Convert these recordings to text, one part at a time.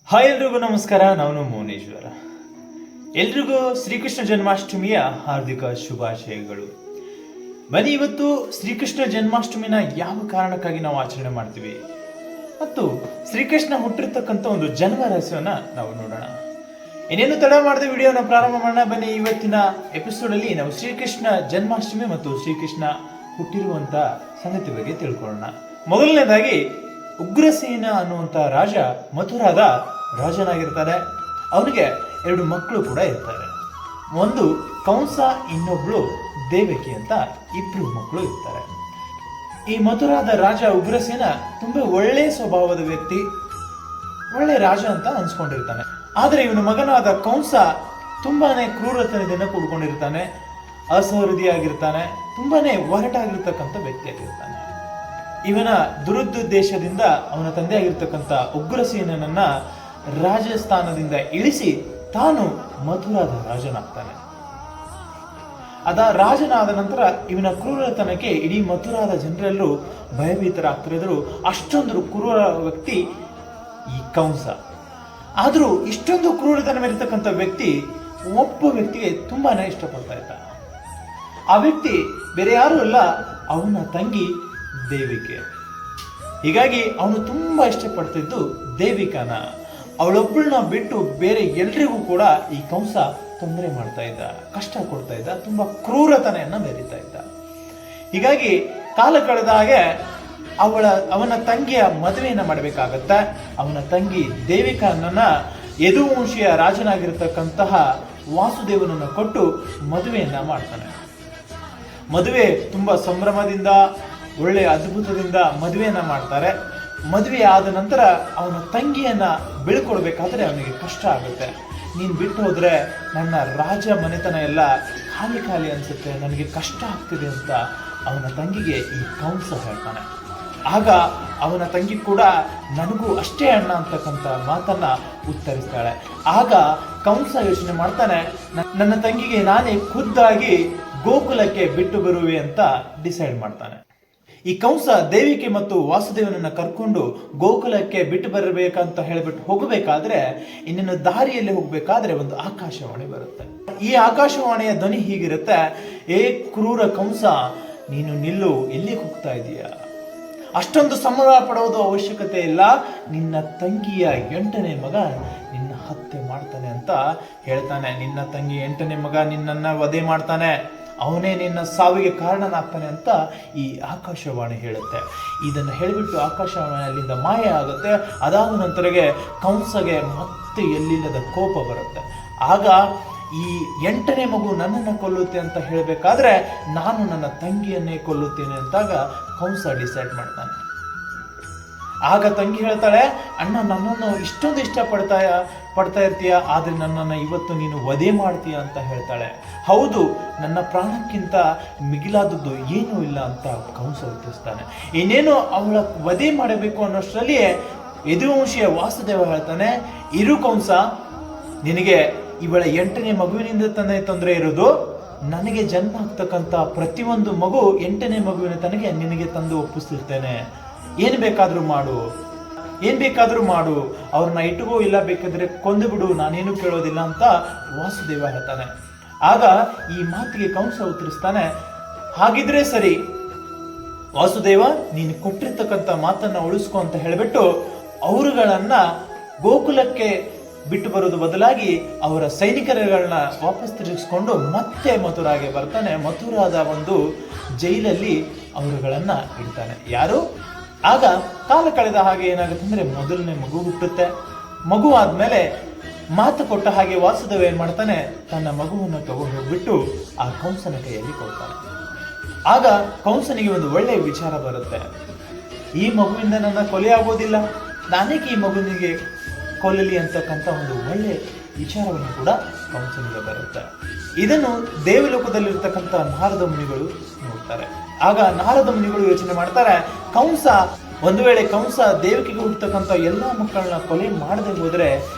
Hi ಎಲ್ರಿಗೂ ನಮಸ್ಕಾರ. ನಾನು ಮೌನೇಶ್ವರ. ಎಲ್ರಿಗೂ ಶ್ರೀಕೃಷ್ಣ ಜನ್ಮಾಷ್ಟಮಿಯ ಹಾರ್ದಿಕ ಶುಭಾಶಯಗಳು. ಬನ್ನಿ, ಇವತ್ತು ಶ್ರೀಕೃಷ್ಣ ಜನ್ಮಾಷ್ಟಮಿನ ಯಾವ ಕಾರಣಕ್ಕಾಗಿ ನಾವು ಆಚರಣೆ ಮಾಡ್ತೀವಿ ಮತ್ತು ಶ್ರೀಕೃಷ್ಣ ಹುಟ್ಟಿರ್ತಕ್ಕಂಥ ಒಂದು ಜನ್ಮ ರಹಸ್ಯವನ್ನ ನಾವು ನೋಡೋಣ. ಇನ್ನೇನು ತಡ ಮಾಡದೆ ವಿಡಿಯೋನ ಪ್ರಾರಂಭ ಮಾಡೋಣ. ಬನ್ನಿ, ಇವತ್ತಿನ ಎಪಿಸೋಡ್ ಅಲ್ಲಿ ನಾವು ಶ್ರೀಕೃಷ್ಣ ಜನ್ಮಾಷ್ಟಮಿ ಮತ್ತು ಶ್ರೀಕೃಷ್ಣ ಹುಟ್ಟಿರುವಂತ ಸಂಗತಿ ಬಗ್ಗೆ ತಿಳ್ಕೊಳ್ಳೋಣ. ಮೊದಲನೇದಾಗಿ, ಉಗ್ರಸೇನ ಅನ್ನುವಂತ ರಾಜ ಮಥುರಾದ ರಾಜನಾಗಿರ್ತಾನೆ. ಅವನಿಗೆ 2 ಮಕ್ಕಳು ಕೂಡ ಇರ್ತಾರೆ. ಒಂದು ಕಂಸ, ಇನ್ನೊಬ್ಳು ದೇವಕಿ ಅಂತ 2 ಮಕ್ಕಳು ಇರ್ತಾರೆ. ಈ ಮಥುರಾದ ರಾಜ ಉಗ್ರಸೇನ ತುಂಬಾ ಒಳ್ಳೆ ಸ್ವಭಾವದ ವ್ಯಕ್ತಿ, ಒಳ್ಳೆ ರಾಜ ಅಂತ ಅನ್ಸ್ಕೊಂಡಿರ್ತಾನೆ. ಆದ್ರೆ ಇವನ ಮಗನಾದ ಕಂಸ ತುಂಬಾನೇ ಕ್ರೂರತನದಿಂದ ಕೂಡ್ಕೊಂಡಿರ್ತಾನೆ, ಅಸಹೃದಿಯಾಗಿರ್ತಾನೆ, ತುಂಬಾನೇ ಒರಟಾಗಿರ್ತಕ್ಕಂಥ ವ್ಯಕ್ತಿಯಾಗಿರ್ತಾನೆ. ಇವನ ದುರುದ್ದೇಶದಿಂದ ಅವನ ತಂದೆ ಆಗಿರ್ತಕ್ಕಂಥ ಉಗ್ರಸೇನನನ್ನ ರಾಜಸ್ಥಾನದಿಂದ ಇಳಿಸಿ ತಾನು ಮಥುರಾದ ರಾಜನಾಗ್ತಾನೆ. ರಾಜನಾದ ನಂತರ ಇವನ ಕ್ರೂರತನಕ್ಕೆ ಇಡೀ ಮಥುರಾದ ಜನರೆಲ್ಲರೂ ಭಯಭೀತರಾಗ್ತಿದ್ರು. ಅಷ್ಟೊಂದು ಕ್ರೂರ ವ್ಯಕ್ತಿ ಈ ಕಂಸ. ಆದ್ರೂ ಇಷ್ಟೊಂದು ಕ್ರೂರತನವಿರತಕ್ಕಂಥ ವ್ಯಕ್ತಿ ಒಬ್ಬ ವ್ಯಕ್ತಿಗೆ ತುಂಬಾನೇ ಇಷ್ಟಪಡ್ತಾ ಇದ್ದ. ಆ ವ್ಯಕ್ತಿ ಬೇರೆ ಯಾರು ಅಲ್ಲ, ಅವನ ತಂಗಿ ದೇವಿಕೆ. ಹೀಗಾಗಿ ಅವನು ತುಂಬಾ ಇಷ್ಟಪಡ್ತಿದ್ದು ದೇವಿಕಾನ. ಅವಳೊಬ್ಬಳನ್ನ ಬಿಟ್ಟು ಬೇರೆ ಎಲ್ರಿಗೂ ಕೂಡ ಈ ಕಂಸ ತೊಂದರೆ ಮಾಡ್ತಾ ಇದ್ದ, ಕಷ್ಟ ಕೊಡ್ತಾ ಇದ್ದ, ತುಂಬಾ ಕ್ರೂರತನೆಯನ್ನ ಮೆರೀತಾ ಇದ್ದ. ಹೀಗಾಗಿ ಕಾಲ ಕಳೆದ ಹಾಗೆ ಅವನ ತಂಗಿಯ ಮದುವೆಯನ್ನ ಮಾಡಬೇಕಾಗತ್ತೆ. ಅವನ ತಂಗಿ ದೇವಿಕಾನನ್ನ ಯದುವಂಶಿಯ ರಾಜನಾಗಿರ್ತಕ್ಕಂತಹ ವಾಸುದೇವನನ್ನ ಕೊಟ್ಟು ಮದುವೆಯನ್ನ ಮಾಡ್ತಾನೆ. ಮದುವೆ ತುಂಬಾ ಸಂಭ್ರಮದಿಂದ, ಒಳ್ಳೆ ಅದ್ಭುತದಿಂದ ಮದುವೆಯನ್ನ ಮಾಡ್ತಾರೆ. ಮದುವೆ ಆದ ನಂತರ ಅವನ ತಂಗಿಯನ್ನ ಬೀಳ್ಕೊಡ್ಬೇಕಾದ್ರೆ ಅವನಿಗೆ ಕಷ್ಟ ಆಗುತ್ತೆ. ನೀನ್ ಬಿಟ್ಟು ಹೋದ್ರೆ ನನ್ನ ರಾಜ ಮನೆತನ ಎಲ್ಲ ಖಾಲಿ ಖಾಲಿ ಅನ್ಸುತ್ತೆ, ನನಗೆ ಕಷ್ಟ ಆಗ್ತಿದೆ ಅಂತ ಅವನ ತಂಗಿಗೆ ಈ ಕಂಸ ಹೇಳ್ತಾನೆ. ಆಗ ಅವನ ತಂಗಿ ಕೂಡ ನನಗೂ ಅಷ್ಟೇ ಅಣ್ಣ ಅಂತಕ್ಕಂಥ ಮಾತನ್ನ ಉತ್ತರಿಸ್ತಾಳೆ. ಆಗ ಕಂಸ ಯೋಚನೆ ಮಾಡ್ತಾನೆ, ನನ್ನ ತಂಗಿಗೆ ನಾನೇ ಖುದ್ದಾಗಿ ಗೋಕುಲಕ್ಕೆ ಬಿಟ್ಟು ಬರುವೆ ಅಂತ ಡಿಸೈಡ್ ಮಾಡ್ತಾನೆ. ಈ ಕಂಸ ದೇವಿಕೆ ಮತ್ತು ವಾಸುದೇವನನ್ನ ಕರ್ಕೊಂಡು ಗೋಕುಲಕ್ಕೆ ಬಿಟ್ಟು ಬರಬೇಕಂತ ಹೇಳ್ಬಿಟ್ಟು ಹೋಗಬೇಕಾದ್ರೆ, ಇನ್ನೇನು ದಾರಿಯಲ್ಲಿ ಹೋಗ್ಬೇಕಾದ್ರೆ ಒಂದು ಆಕಾಶವಾಣಿ ಬರುತ್ತೆ. ಈ ಆಕಾಶವಾಣಿಯ ಧ್ವನಿ ಹೀಗಿರುತ್ತೆ: ಏ ಕ್ರೂರ ಕಂಸ, ನೀನು ನಿಲ್ಲು, ಎಲ್ಲಿಗೆ ಹೋಗ್ತಾ ಇದೀಯ? ಅಷ್ಟೊಂದು ಸಂಭ್ರಮ ಪಡೋದು ಅವಶ್ಯಕತೆ ಇಲ್ಲ. ನಿನ್ನ ತಂಗಿಯ 8ನೇ ಮಗ ನಿನ್ನ ಹತ್ಯೆ ಮಾಡ್ತಾನೆ ಅಂತ ಹೇಳ್ತಾನೆ. ನಿನ್ನ ತಂಗಿ 8ನೇ ಮಗ ನಿನ್ನನ್ನ ವಧೆ ಮಾಡ್ತಾನೆ, ಅವನೇ ನಿನ್ನ ಸಾವಿಗೆ ಕಾರಣನಾಗ್ತಾನೆ ಅಂತ ಈ ಆಕಾಶವಾಣಿ ಹೇಳುತ್ತೆ. ಇದನ್ನು ಹೇಳಿಬಿಟ್ಟು ಆಕಾಶವಾಣಿ ಅಲ್ಲಿಂದ ಮಾಯ ಆಗುತ್ತೆ. ಅದಾದ ನಂತರಗೆ ಕಂಸಗೆ ಮತ್ತೆ ಎಲ್ಲಿಲ್ಲದ ಕೋಪ ಬರುತ್ತೆ. ಆಗ ಈ 8ನೇ ಮಗು ನನ್ನನ್ನು ಕೊಲ್ಲುತ್ತೆ ಅಂತ ಹೇಳಬೇಕಾದ್ರೆ ನಾನು ನನ್ನ ತಂಗಿಯನ್ನೇ ಕೊಲ್ಲುತ್ತೇನೆ ಅಂತಾಗ ಕಂಸ ಡಿಸೈಡ್ ಮಾಡ್ತಾನೆ. ಆಗ ತಂಗಿ ಹೇಳ್ತಾಳೆ, ಅಣ್ಣ, ನನ್ನನ್ನು ಇಷ್ಟೊಂದು ಪಡ್ತಾ ಇರ್ತೀಯ, ಆದ್ರೆ ನನ್ನನ್ನು ಇವತ್ತು ನೀನು ವಧೆ ಮಾಡ್ತೀಯ ಅಂತ ಹೇಳ್ತಾಳೆ. ಹೌದು, ನನ್ನ ಪ್ರಾಣಕ್ಕಿಂತ ಮಿಗಿಲಾದದ್ದು ಏನೂ ಇಲ್ಲ ಅಂತ ಕಂಸ ಉತ್ತರಿಸ್ತಾನೆ. ಇನ್ನೇನು ಅವಳ ವಧೆ ಮಾಡಬೇಕು ಅನ್ನೋಷ್ಟರಲ್ಲಿಯೇ ಯದುವಂಶಿಯ ವಾಸುದೇವ ಹೇಳ್ತಾನೆ, ಇರು ಕಂಸ, ನಿನಗೆ ಇವಳ 8ನೇ ಮಗುವಿನಿಂದ ತೊಂದರೆ ಇರೋದು, ನನಗೆ ಜನ್ಮ ಆಗ್ತಕ್ಕಂಥ ಪ್ರತಿಯೊಂದು ಮಗು 8ನೇ ಮಗುವಿನ ತನಗೆ ನಿನಗೆ ತಂದು ಒಪ್ಪಿಸಿರ್ತೇನೆ. ಏನ್ ಬೇಕಾದ್ರೂ ಮಾಡು, ಅವ್ರನ್ನ ಇಟ್ಟುಕೋ, ಇಲ್ಲ ಬೇಕಾದ್ರೆ ಕೊಂದು ಬಿಡು, ನಾನೇನು ಕೇಳೋದಿಲ್ಲ ಅಂತ ವಾಸುದೇವ ಹೇಳ್ತಾನೆ. ಆಗ ಈ ಮಾತಿಗೆ ಕಂಸ ಉತ್ತರಿಸ್ತಾನೆ, ಹಾಗಿದ್ರೆ ಸರಿ ವಾಸುದೇವ, ನೀನು ಕೊಟ್ಟಿರ್ತಕ್ಕಂಥ ಮಾತನ್ನ ಉಳಿಸ್ಕೊ ಅಂತ ಹೇಳ್ಬಿಟ್ಟು ಅವರುಗಳನ್ನ ಗೋಕುಲಕ್ಕೆ ಬಿಟ್ಟು ಬರೋದು ಬದಲಾಗಿ ಅವರ ಸೈನಿಕರುಗಳನ್ನ ವಾಪಸ್ ತಿರುಗಿಸ್ಕೊಂಡು ಮತ್ತೆ ಮಥುರಾಗೆ ಬರ್ತಾನೆ. ಮಥುರಾದ ಒಂದು ಜೈಲಲ್ಲಿ ಅವರುಗಳನ್ನ ಇಡ್ತಾನೆ. ಯಾರು? ಆಗ ಕಾಲ ಕಳೆದ ಹಾಗೆ ಏನಾಗುತ್ತೆ ಅಂದ್ರೆ, ಮೊದಲನೇ ಮಗು ಹುಟ್ಟುತ್ತೆ. ಮಗು ಆದ್ಮೇಲೆ ಮಾತು ಕೊಟ್ಟ ಹಾಗೆ ವಾಸುದೇವ ಏನ್ ಮಾಡ್ತಾನೆ, ತನ್ನ ಮಗುವನ್ನು ತಗೊಂಡು ಹೋಗ್ಬಿಟ್ಟು ಆ ಕಂಸನ ಕೈಯಲ್ಲಿ ಕೊಡ್ತಾನೆ. ಆಗ ಕಂಸನಿಗೆ ಒಂದು ಒಳ್ಳೆಯ ವಿಚಾರ ಬರುತ್ತೆ, ಈ ಮಗುವಿಂದ ನನ್ನ ಕೊಲೆ ಆಗೋದಿಲ್ಲ, ನಾನೇಕೆ ಈ ಮಗುವಿಗೆ ಕೊಲ್ಲಲಿ ಅಂತಕ್ಕಂಥ ಒಂದು ಒಳ್ಳೆ ವಿಚಾರವನ್ನು ಕೂಡ ಕಂಸನಿಗೆ ಬರುತ್ತೆ. ಇದನ್ನು ದೇವಲೋಕದಲ್ಲಿರ್ತಕ್ಕಂಥ ನಾರದ ಮುನಿಗಳು ನೋಡ್ತಾರೆ. ಆಗ ನಾರದ ಮುನಿಗಳು ಯೋಚನೆ ಮಾಡ್ತಾರೆ, ಒಂದು ವೇಳೆ ಕಂಸ ದೇವಕಿಗೆ ಹುಟ್ಟತಕ್ಕಂಥ ಎಲ್ಲಾ ಮಕ್ಕಳನ್ನ ಕೊಲೆ ಮಾಡದೆ ಹೋದ್ರೆ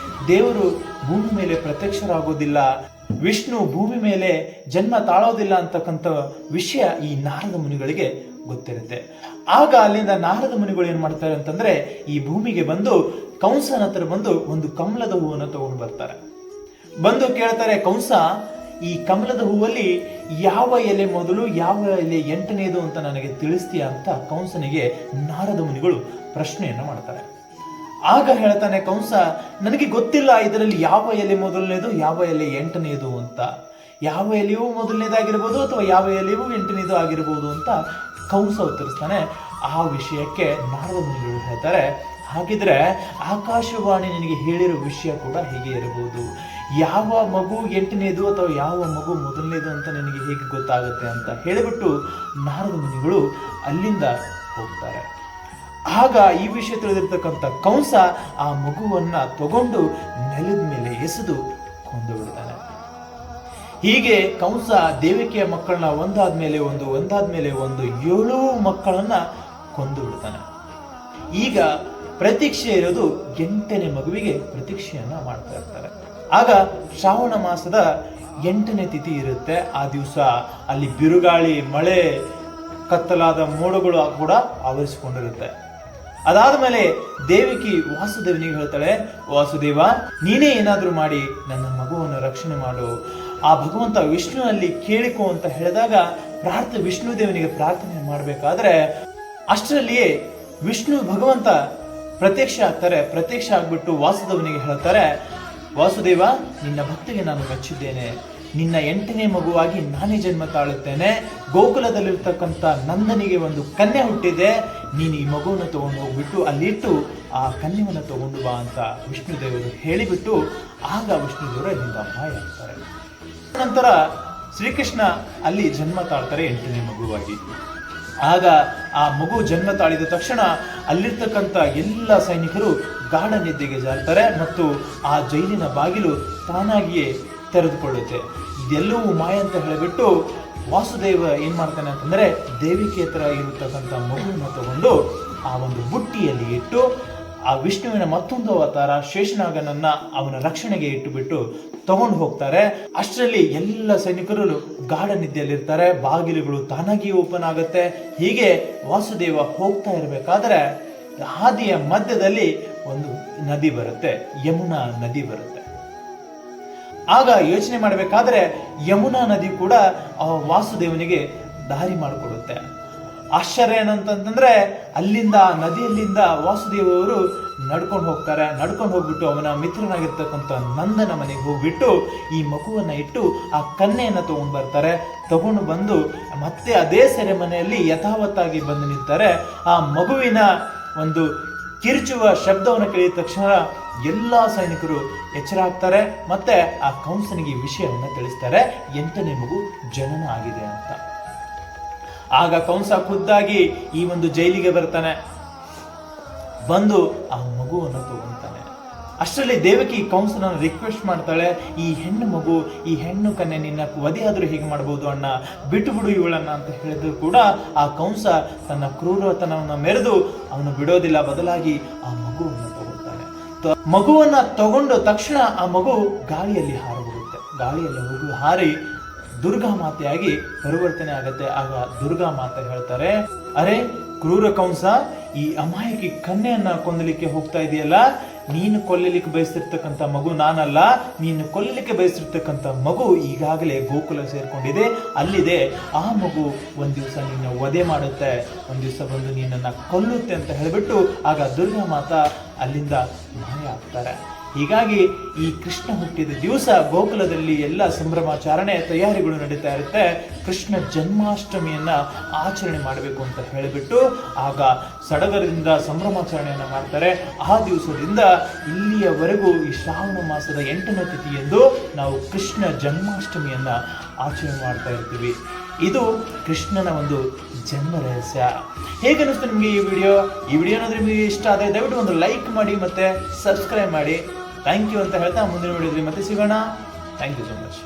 ದೇವರು ಭೂಮಿ ಮೇಲೆ ಪ್ರತ್ಯಕ್ಷರಾಗೋದಿಲ್ಲ, ವಿಷ್ಣು ಭೂಮಿ ಮೇಲೆ ಜನ್ಮ ತಾಳೋದಿಲ್ಲ ಅಂತಕ್ಕಂಥ ವಿಷಯ ಈ ನಾರದ ಮುನಿಗಳಿಗೆ ಗೊತ್ತಿರುತ್ತೆ. ಆಗ ಅಲ್ಲಿಂದ ನಾರದ ಮುನಿಗಳು ಏನ್ ಮಾಡ್ತಾರೆ ಅಂತಂದ್ರೆ, ಈ ಭೂಮಿಗೆ ಬಂದು ಕಂಸನ ಹತ್ರ ಬಂದು ಒಂದು ಕಮಲದ ಹೂವನ್ನು ತಗೊಂಡು ಬರ್ತಾರೆ. ಬಂದು ಕೇಳ್ತಾರೆ, ಕಂಸ, ಈ ಕಮಲದ ಹೂವಲ್ಲಿ ಯಾವ ಎಲೆ ಮೊದಲು ಯಾವ ಎಲೆ ಎಂಟನೇದು ಅಂತ ನನಗೆ ತಿಳಿಸ್ತೀಯಾ ಅಂತ ಕಂಸನಿಗೆ ನಾರದ ಮುನಿಗಳು ಪ್ರಶ್ನೆಯನ್ನು ಮಾಡ್ತಾರೆ. ಆಗ ಹೇಳ್ತಾನೆ ಕಂಸ, ನನಗೆ ಗೊತ್ತಿಲ್ಲ ಇದರಲ್ಲಿ ಯಾವ ಎಲೆ ಮೊದಲನೇದು ಯಾವ ಎಲೆ ಎಂಟನೇದು ಅಂತ. ಯಾವ ಎಲೆಯೂ ಮೊದಲನೇದಾಗಿರ್ಬೋದು ಅಥವಾ ಯಾವ ಎಲೆಯೂ ಎಂಟನೇದು ಆಗಿರ್ಬೋದು ಅಂತ ಕಂಸ ಉತ್ತರಿಸ್ತಾನೆ. ಆ ವಿಷಯಕ್ಕೆ ನಾರದ ಮುನಿಗಳು ಹೇಳ್ತಾರೆ, ಹಾಗಿದ್ರೆ ಆಕಾಶವಾಣಿ ನಿನಗೆ ಹೇಳಿರೋ ವಿಷಯ ಕೂಡ ಹೀಗೆ ಇರಬಹುದು. ಯಾವ ಮಗು ಎಂಟನೇದು ಅಥವಾ ಯಾವ ಮಗು ಮೊದಲನೇದು ಅಂತ ನಿನಗೆ ಹೇಗೆ ಗೊತ್ತಾಗುತ್ತೆ ಅಂತ ಹೇಳಿಬಿಟ್ಟು ನಾರದ ಮುನಿಗಳು ಅಲ್ಲಿಂದ ಹೋಗ್ತಾರೆ. ಆಗ ಈ ವಿಷಯ ತಿಳಿದಿರ್ತಕ್ಕಂಥ ಕಂಸ ಆ ಮಗುವನ್ನ ತಗೊಂಡು ನೆಲದ ಮೇಲೆ ಎಸೆದು ಕೊಂದು ಬಿಡ್ತಾನೆ. ಹೀಗೆ ಕಂಸ ದೇವಕಿಯ ಮಕ್ಕಳನ್ನ ಒಂದಾದ್ಮೇಲೆ ಒಂದು 7 ಮಕ್ಕಳನ್ನ ಕೊಂದು ಬಿಡ್ತಾನೆ. ಈಗ ಪ್ರತೀಕ್ಷೆ ಇರೋದು 8ನೇ ಮಗುವಿಗೆ ಪ್ರತೀಕ್ಷೆಯನ್ನ ಮಾಡ್ತಾ ಇರ್ತಾರೆ. ಆಗ ಶ್ರಾವಣ ಮಾಸದ 8ನೇ ತಿಥಿ ಇರುತ್ತೆ. ಆ ದಿವಸ ಅಲ್ಲಿ ಬಿರುಗಾಳಿ, ಮಳೆ, ಕತ್ತಲಾದ ಮೋಡಗಳು ಕೂಡ ಆವರಿಸಿಕೊಂಡಿರುತ್ತೆ. ಅದಾದ ಮೇಲೆ ದೇವಕಿ ವಾಸುದೇವನಿಗೆ ಹೇಳ್ತಾಳೆ, ವಾಸುದೇವ, ನೀನೇ ಏನಾದ್ರೂ ಮಾಡಿ ನನ್ನ ಮಗುವನ್ನು ರಕ್ಷಣೆ ಮಾಡು, ಆ ಭಗವಂತ ವಿಷ್ಣುವಲ್ಲಿ ಕೇಳಿಕೋ ಅಂತ ಹೇಳಿದಾಗ ವಿಷ್ಣು ದೇವನಿಗೆ ಪ್ರಾರ್ಥನೆ ಮಾಡಬೇಕಾದ್ರೆ ಅಷ್ಟರಲ್ಲಿಯೇ ವಿಷ್ಣು ಭಗವಂತ ಪ್ರತ್ಯಕ್ಷ ಆಗ್ತಾರೆ. ಪ್ರತ್ಯಕ್ಷ ಆಗ್ಬಿಟ್ಟು ವಾಸುದೇವನಿಗೆ ಹೇಳ್ತಾರೆ, ವಾಸುದೇವ, ನಿನ್ನ ಭಕ್ತಿಗೆ ನಾನು ಮೆಚ್ಚಿದ್ದೇನೆ. ನಿನ್ನ 8ನೇ ಮಗುವಾಗಿ ನಾನೇ ಜನ್ಮ ತಾಳುತ್ತೇನೆ. ಗೋಕುಲದಲ್ಲಿರ್ತಕ್ಕಂಥ ನಂದನಿಗೆ ಒಂದು ಕನ್ಯೆ ಹುಟ್ಟಿದೆ. ನೀನು ಈ ಮಗುವನ್ನು ತಗೊಂಡು ಹೋಗ್ಬಿಟ್ಟು ಅಲ್ಲಿಟ್ಟು ಆ ಕನ್ಯೆಯನ್ನು ತಗೊಂಡು ಬಾ ಅಂತ ವಿಷ್ಣುದೇವರು ಹೇಳಿಬಿಟ್ಟು ಆಗ ವಿಷ್ಣುದೇವರು ಅಲ್ಲಿಂದ ಮಾಯ ಆಗ್ತಾರೆ. ನಂತರ ಶ್ರೀಕೃಷ್ಣ ಅಲ್ಲಿ ಜನ್ಮ ತಾಳ್ತಾರೆ 8ನೇ ಮಗುವಾಗಿ. ಆಗ ಆ ಮಗು ಜನ್ಮ ತಾಳಿದ ತಕ್ಷಣ ಅಲ್ಲಿರ್ತಕ್ಕಂಥ ಎಲ್ಲ ಸೈನಿಕರು ಗಾಢ ನಿದ್ದೆಗೆ ಜಾರ್ತಾರೆ ಮತ್ತು ಆ ಜೈಲಿನ ಬಾಗಿಲು ತಾನಾಗಿಯೇ ತೆರೆದುಕೊಳ್ಳುತ್ತೆ. ಇದೆಲ್ಲವೂ ಮಾಯ ಅಂತ ಹೇಳಿಬಿಟ್ಟು ವಾಸುದೇವ ಏನ್ ಮಾಡ್ತಾನೆ ಅಂತಂದ್ರೆ ದೇವಿಕೆ ಹತ್ರ ಇರತಕ್ಕಂಥ ಮಗುವನ್ನು ತಗೊಂಡು ಆ ಒಂದು ಬುಟ್ಟಿಯಲ್ಲಿ ಇಟ್ಟು ಆ ವಿಷ್ಣುವಿನ ಮತ್ತೊಂದು ಅವತಾರ ಶೇಷನಾಗನನ್ನ ಅವನ ರಕ್ಷಣೆಗೆ ಇಟ್ಟುಬಿಟ್ಟು ತಗೊಂಡು ಹೋಗ್ತಾರೆ. ಅಷ್ಟರಲ್ಲಿ ಎಲ್ಲ ಸೈನಿಕರು ಗಾಢ ನಿದ್ದೆಯಲ್ಲಿರ್ತಾರೆ. ಬಾಗಿಲುಗಳು ತಾನಾಗಿ ಓಪನ್ ಆಗುತ್ತೆ. ಹೀಗೆ ವಾಸುದೇವ ಹೋಗ್ತಾ ಇರಬೇಕಾದ್ರೆ ಹಾದಿಯ ಮಧ್ಯದಲ್ಲಿ ಒಂದು ನದಿ ಬರುತ್ತೆ, ಯಮುನಾ ನದಿ ಬರುತ್ತೆ. ಆಗ ಯೋಚನೆ ಮಾಡಬೇಕಾದ್ರೆ ಯಮುನಾ ನದಿ ಕೂಡ ವಾಸುದೇವನಿಗೆ ದಾರಿ ಮಾಡಿಕೊಡುತ್ತೆ. ಆಶ್ಚರ್ಯ ಏನಂತಂದ್ರೆ ಅಲ್ಲಿಂದ ನದಿಯಲ್ಲಿಂದ ವಾಸುದೇವ ಅವರು ನಡ್ಕೊಂಡು ಹೋಗ್ತಾರೆ. ನಡ್ಕೊಂಡು ಹೋಗ್ಬಿಟ್ಟು ಅವನ ಮಿತ್ರನಾಗಿರ್ತಕ್ಕಂಥ ನಂದನ ಮನೆಗೆ ಹೋಗ್ಬಿಟ್ಟು ಈ ಮಗುವನ್ನ ಇಟ್ಟು ಆ ಕನ್ಯೆಯನ್ನ ತಗೊಂಡು ಬರ್ತಾರೆ. ತಗೊಂಡು ಬಂದು ಮತ್ತೆ ಅದೇ ಸೆರೆಮನೆಯಲ್ಲಿ ಯಥಾವತ್ತಾಗಿ ಬಂದು ನಿಂತಾರೆ. ಆ ಮಗುವಿನ ಒಂದು ಕಿರುಚುವ ಶಬ್ದವನ್ನು ಕೇಳಿದ ತಕ್ಷಣ ಎಲ್ಲಾ ಸೈನಿಕರು ಎಚ್ಚರ ಆಗ್ತಾರೆ. ಮತ್ತೆ ಆ ಕಂಸನಿಗೆ ವಿಷಯವನ್ನು ತಿಳಿಸ್ತಾರೆ, 8ನೇ ಮಗು ಜನನ ಆಗಿದೆ ಅಂತ. ಆಗ ಕಂಸ ಖುದ್ದಾಗಿ ಈ ಒಂದು ಜೈಲಿಗೆ ಬರ್ತಾನೆ. ಬಂದು ಆ ಮಗುವನ್ನು ತಗೊಂತಾನೆ. ಅಷ್ಟರಲ್ಲಿ ದೇವಕಿ ಕಂಸನ ರಿಕ್ವೆಸ್ಟ್ ಮಾಡ್ತಾಳೆ, ಈ ಹೆಣ್ಣು ಮಗು, ಈ ಹೆಣ್ಣು ಕನ್ಯೆ ನಿನ್ನ ವಧೆಯಾದ್ರೂ ಹೇಗೆ ಮಾಡ್ಬೋದು ಅಣ್ಣ, ಬಿಟ್ಟು ಬಿಡು ಇವಳನ್ನ ಅಂತ ಹೇಳಿದ್ರು ಕೂಡ ಆ ಕಂಸ ತನ್ನ ಕ್ರೂರತನವನ್ನು ಮೆರೆದು ಅವನು ಬಿಡೋದಿಲ್ಲ. ಬದಲಾಗಿ ಆ ಮಗುವನ್ನು ತಗೊಳ್ತಾನೆ. ಮಗುವನ್ನ ತಗೊಂಡು ತಕ್ಷಣ ಆ ಮಗು ಗಾಳಿಯಲ್ಲಿ ಹಾರಿಬಿಡುತ್ತೆ. ಗಾಳಿಯಲ್ಲಿ ಮಗು ಹಾರಿ ದುರ್ಗಾ ಮಾತೆಯಾಗಿ ಪರಿವರ್ತನೆ ಆಗತ್ತೆ. ಆಗ ದುರ್ಗಾ ಮಾತೆ ಹೇಳ್ತಾರೆ, ಅರೆ ಕ್ರೂರ ಕಂಸ, ಈ ಅಮಾಯಕಿ ಕನ್ಯೆಯನ್ನ ಕೊಂದಲಿಕ್ಕೆ ಹೋಗ್ತಾ ಇದೆಯಲ್ಲ, ನೀನು ಕೊಲ್ಲಲಿಕ್ಕೆ ಬಯಸ್ತಿರ್ತಕ್ಕಂಥ ಮಗು ನಾನಲ್ಲ, ನೀನು ಕೊಲ್ಲಲಿಕ್ಕೆ ಬಯಸ್ತಿರ್ತಕ್ಕಂಥ ಮಗು ಈಗಾಗಲೇ ಗೋಕುಲ ಸೇರ್ಕೊಂಡಿದೆ, ಅಲ್ಲಿದೆ. ಆ ಮಗು ಒಂದ್ ದಿವಸ ನಿನ್ನ ವಧೆ ಮಾಡುತ್ತೆ, ಒಂದ್ ದಿವಸ ಬಂದು ನಿನ್ನನ್ನ ಕೊಲ್ಲುತ್ತೆ ಅಂತ ಹೇಳಿಬಿಟ್ಟು ಆಗ ದುರ್ಗಾ ಮಾತಾ ಅಲ್ಲಿಂದ ಮಾಯ ಆಗ್ತಾರೆ. ಹೀಗಾಗಿ ಈ ಕೃಷ್ಣ ಹುಟ್ಟಿದ ದಿವಸ ಗೋಕುಲದಲ್ಲಿ ಎಲ್ಲ ಸಂಭ್ರಮಾಚರಣೆ ತಯಾರಿಗಳು ನಡೀತಾ ಇರುತ್ತೆ. ಕೃಷ್ಣ ಜನ್ಮಾಷ್ಟಮಿಯನ್ನ ಆಚರಣೆ ಮಾಡಬೇಕು ಅಂತ ಹೇಳಿಬಿಟ್ಟು ಆಗ ಸಡಗರದಿಂದ ಸಂಭ್ರಮಾಚರಣೆಯನ್ನ ಮಾಡ್ತಾರೆ. ಆ ದಿವಸದಿಂದ ಇಲ್ಲಿಯವರೆಗೂ ಈ ಶ್ರಾವಣ ಮಾಸದ 8ನೇ ತಿಥಿಯಂದು ನಾವು ಕೃಷ್ಣ ಜನ್ಮಾಷ್ಟಮಿಯನ್ನ ಆಚರಣೆ ಮಾಡ್ತಾ ಇರ್ತೀವಿ. ಇದು ಕೃಷ್ಣನ ಒಂದು ಜನ್ಮ ರಹಸ್ಯ. ಹೇಗೆ ಅನಿಸ್ತು ನಿಮಗೆ ಈ ವಿಡಿಯೋ ಏನಾದರೂ ನಿಮಗೆ ಇಷ್ಟ ಆದರೆ ದಯವಿಟ್ಟು ಒಂದು ಲೈಕ್ ಮಾಡಿ ಮತ್ತೆ ಸಬ್ಸ್ಕ್ರೈಬ್ ಮಾಡಿ. ಥ್ಯಾಂಕ್ ಯು ಅಂತ ಹೇಳ್ತಾ ಮುಂದಿನ ವಿಡಿಯೋದಲ್ಲಿ ಮತ್ತೆ ಸಿಗೋಣ. Thank you so much.